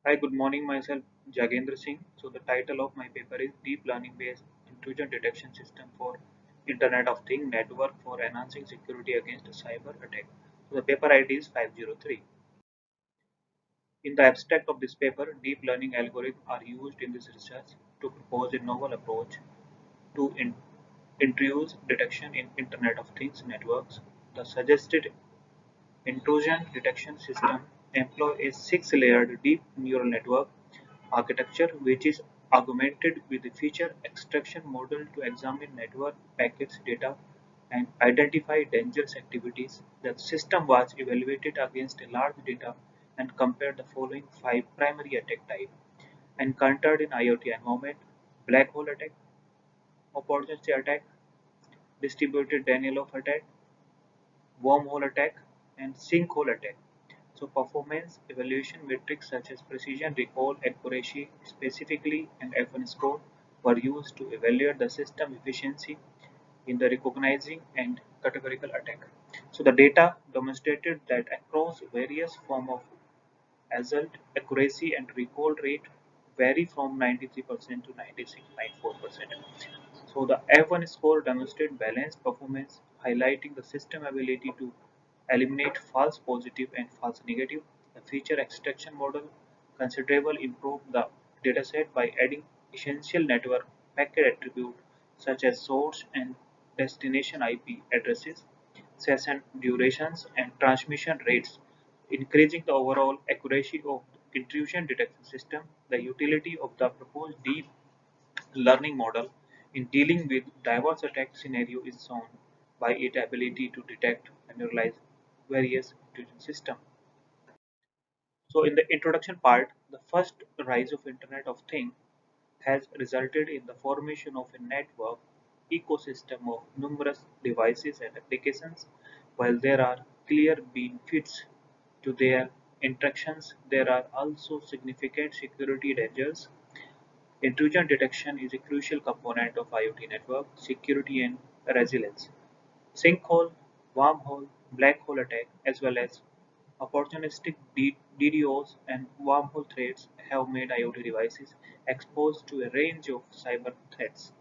Hi, good morning. Myself Jagendra Singh. So the title of my paper is Deep Learning Based Intrusion Detection System for Internet of Things Network for Enhancing Security Against Cyber Attack. So the paper ID is 503. In the abstract of this paper, deep learning algorithms are used in this research to propose a novel approach to intrusion detection in Internet of Things networks. The suggested intrusion detection system employ a six-layered deep neural network architecture which is augmented with a feature extraction model to examine network packets data and identify dangerous activities. The system was evaluated against a large data and compared the following five primary attack types encountered in IoT environment: black hole attack, opportunity attack, distributed denial of attack, wormhole attack, and sinkhole attack. So performance evaluation metrics such as precision, recall, accuracy, specifically, and F1 score were used to evaluate the system efficiency in the recognizing and categorical attack. So the data demonstrated that across various forms of assault, accuracy and recall rate vary from 93% to 96.4%. So the F1 score demonstrates balanced performance, highlighting the system ability to eliminate false positive and false negative. The feature extraction model considerably improved the dataset by adding essential network packet attributes such as source and destination IP addresses, session durations, and transmission rates, increasing the overall accuracy of the intrusion detection system. The utility of the proposed deep learning model in dealing with diverse attack scenario is shown by its ability to detect and analyze various intrusion systems. So in the introduction part, the first rise of Internet of Things has resulted in the formation of a network ecosystem of numerous devices and applications. While there are clear benefits to their interactions, there are also significant security dangers. Intrusion detection is a crucial component of IoT network security and resilience. Sinkhole, wormhole, black hole attack, as well as opportunistic DDoS and wormhole threats have made IoT devices exposed to a range of cyber threats.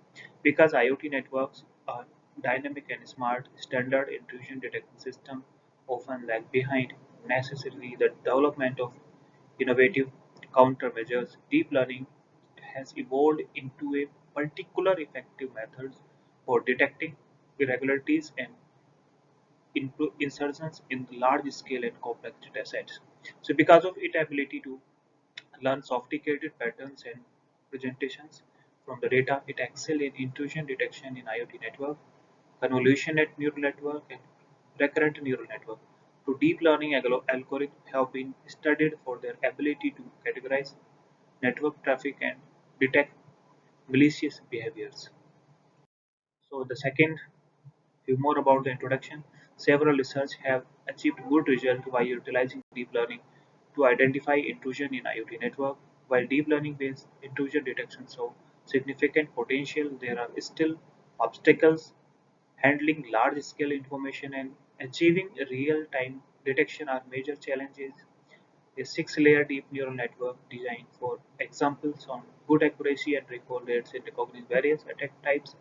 Because IoT networks are dynamic and smart, standard intrusion detection systems often lag behind. Necessarily, the development of innovative countermeasures, deep learning has evolved into a particular effective methods for detecting irregularities and insertions in large scale and complex datasets. So because of its ability to learn sophisticated patterns and presentations from the data, it excels in intrusion detection in IoT network, convolutional neural network, and recurrent neural network. To deep learning algorithms have been studied for their ability to categorize network traffic and detect malicious behaviors. So the second, few more about the introduction. Several research have achieved good results by utilizing deep learning to identify intrusion in IoT network. While deep learning based intrusion detection show significant potential, there are still obstacles. Handling large scale information and achieving real time detection are major challenges. A six-layer deep neural network designed for examples on good accuracy and recall rates in recognizing various attack types.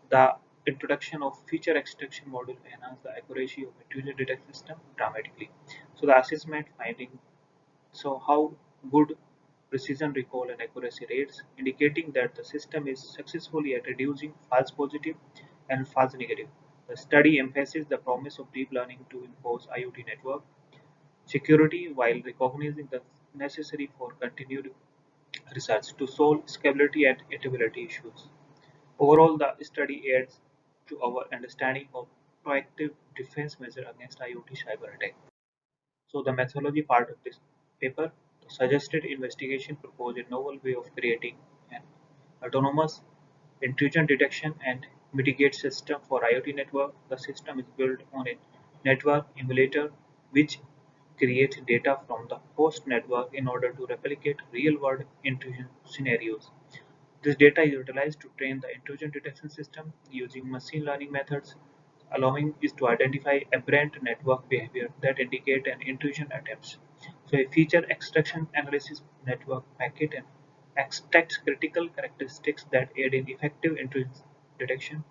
The introduction of feature extraction module enhanced the accuracy of intrusion detection system dramatically. So the assessment finding, so how good precision recall and accuracy rates, indicating that the system is successfully at reducing false positive and false negative. The study emphasizes the promise of deep learning to enforce IoT network security while recognizing the necessary for continued research to solve scalability and immutability issues. Overall, the study adds to our understanding of proactive defense measures against IoT cyber attack. So, the methodology part of this paper, the suggested investigation proposed a novel way of creating an autonomous intrusion detection and mitigate system for IoT network. The system is built on a network emulator which creates data from the host network in order to replicate real-world intrusion scenarios. This data is utilized to train the intrusion detection system using machine learning methods, allowing it to identify aberrant network behavior that indicate an intrusion attempt. So a feature extraction analysis network packet and extracts critical characteristics that aid in effective intrusion detection.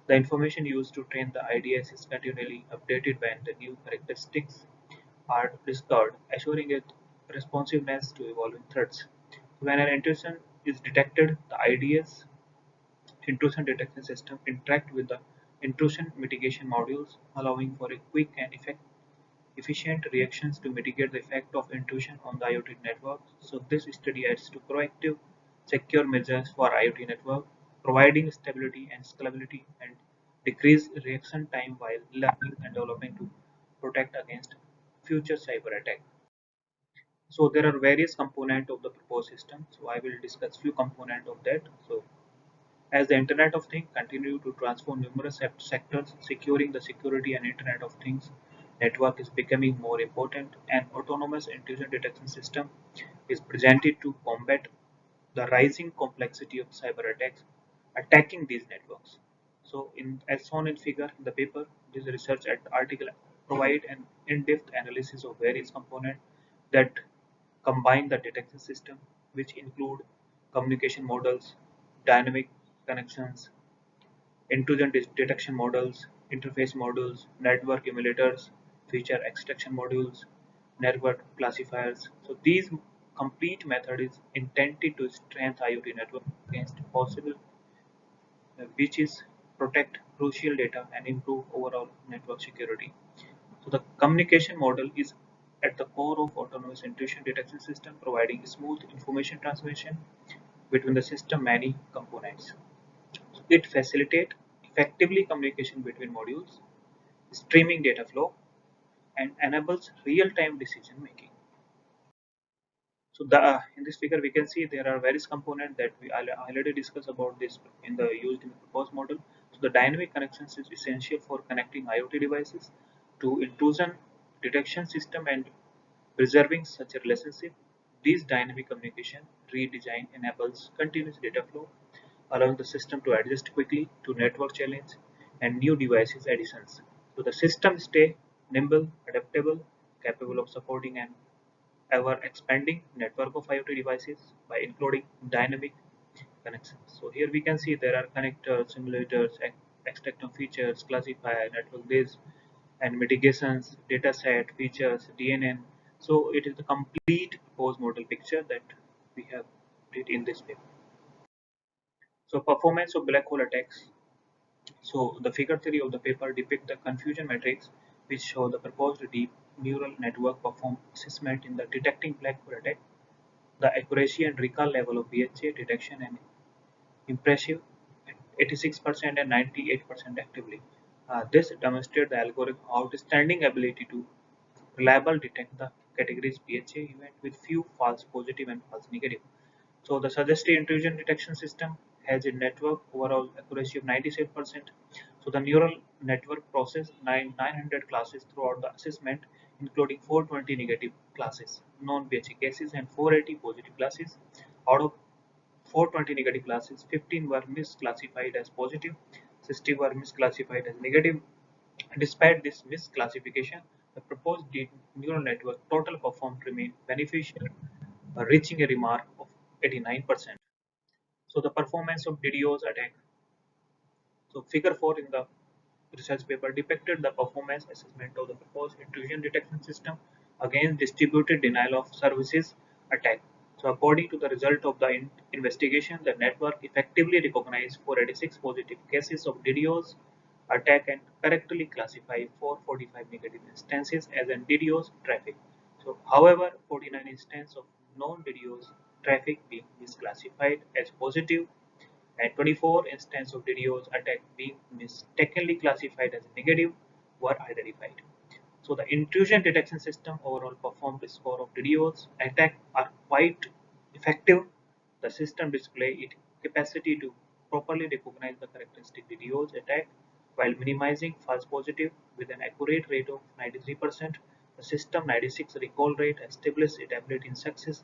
The information used to train the IDS is continually updated when the new characteristics are discovered, assuring its responsiveness to evolving threats. When an intrusion is detected, the IDS intrusion detection system interact with the intrusion mitigation modules, allowing for a quick and efficient reactions to mitigate the effect of intrusion on the IoT network. So this study adds to proactive, secure measures for IoT network, providing stability and scalability and decrease reaction time while learning and developing to protect against future cyber attack. So there are various components of the proposed system. So I will discuss few components of that. So as the Internet of Things continue to transform numerous sectors, securing the security and Internet of Things network is becoming more important. An autonomous intrusion detection system is presented to combat the rising complexity of cyber attacks attacking these networks. So, as shown in figure in the paper, this research article provide an in-depth analysis of various components that combine the detection system, which include communication models, dynamic connections, intrusion detection models, interface modules, network emulators, feature extraction modules, network classifiers. So these complete method is intended to strengthen IoT network against possible breaches, protect crucial data, and improve overall network security. So the communication model is at the core of autonomous intrusion detection system, providing smooth information transmission between the system many components. So it facilitates effectively communication between modules, streaming data flow, and enables real-time decision making. So in this figure we can see there are various components that we already discussed about this in the used in the proposed model. So the dynamic connections is essential for connecting IoT devices to intrusion detection system and preserving such a relationship. This dynamic communication redesign enables continuous data flow, allowing the system to adjust quickly to network challenge and new devices additions. So the system stay nimble, adaptable, capable of supporting an ever-expanding network of IoT devices by including dynamic connections. So here we can see there are connectors, simulators, extractor features, classifier, network base, and mitigations, dataset, features, DNN. So it is the complete proposed model picture that we have did in this paper. So performance of black hole attacks. So the figure 3 of the paper depict the confusion matrix which show the proposed deep neural network perform assessment in the detecting black hole attack. The accuracy and recall level of BHA detection and impressive 86% and 98% actively. This demonstrates the algorithm outstanding ability to reliable detect the categories BHA event with few false positive and false negative. So the suggested intrusion detection system has a network overall accuracy of 97%. So the neural network processed 900 classes throughout the assessment, including 420 negative classes, non-BHA cases, and 480 positive classes. Out of 420 negative classes, 15 were misclassified as positive, 60 were misclassified as negative. Despite this misclassification, the proposed neural network total performed remained beneficial, reaching a remark of 89%. So the performance of DDoS attack. So figure 4 in the research paper depicted the performance assessment of the proposed intrusion detection system against distributed denial of services attack. So according to the result of the investigation, the network effectively recognized 486 positive cases of DDoS attack and correctly classified 445 negative instances as an DDoS traffic. So however, 49 instances of non-DDoS traffic being misclassified as positive and 24 instances of DDoS attack being mistakenly classified as negative were identified. So the intrusion detection system overall performed a score of DDoS attack are quite effective. The system display its capacity to properly recognize the characteristic DDoS attack while minimizing false positive with an accurate rate of 93%. The system 96 recall rate established its ability in success,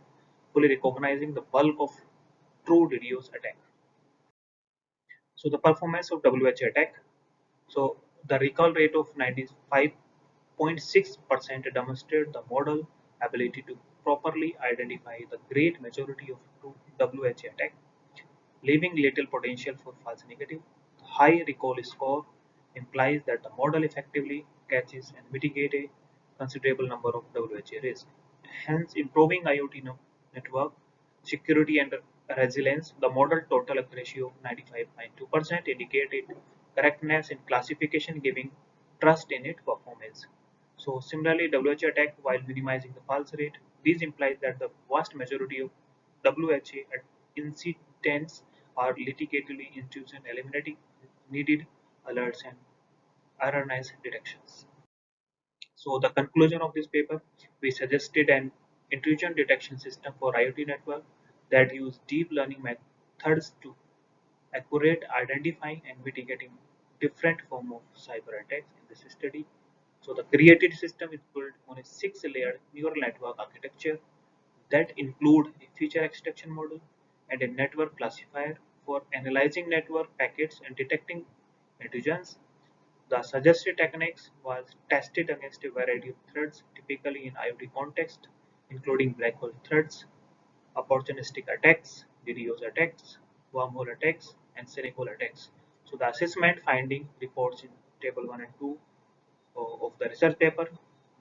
fully recognizing the bulk of true DDoS attack. So the performance of WH attack. So the recall rate of 95.6% demonstrate the model ability to properly identify the great majority of true WHA attacks, leaving little potential for false negative. High recall score implies that the model effectively catches and mitigates a considerable number of WHA risks. Hence, improving IoT network security and resilience, the model total accuracy of 95.2% indicated correctness in classification, giving trust in its performance. So, similarly, WHA attack while minimizing the false rate, this implies that the vast majority of WHA incidents are litigatedly intrusion eliminating needed alerts and erroneous detections. So the conclusion of this paper, we suggested an intrusion detection system for IoT network that use deep learning methods to accurate identifying and mitigating different form of cyber attacks in this study. So the created system is built on a six-layered neural network architecture that include a feature extraction model and a network classifier for analyzing network packets and detecting intrusions. The suggested techniques was tested against a variety of threats, typically in IoT context, including black hole threats, opportunistic attacks, DDoS attacks, wormhole attacks, and Sinkhole attacks. So the assessment finding reports in table 1 and 2 of the research paper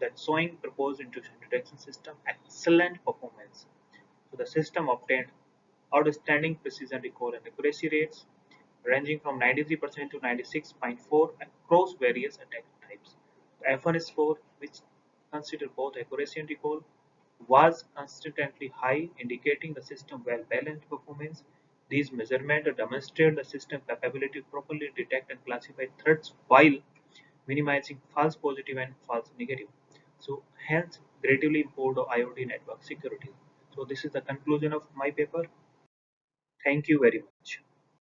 that showing proposed intrusion detection system excellent performance. So the system obtained outstanding precision recall and accuracy rates ranging from 93% to 96.4 across various attack types. The F1 score, which considered both accuracy and recall, was consistently high, indicating the system well balanced performance. These measurements demonstrate the system capability to properly detect and classify threats while minimizing false positive and false negative. So hence greatly improved IoT network security. So this is the conclusion of my paper. Thank you very much.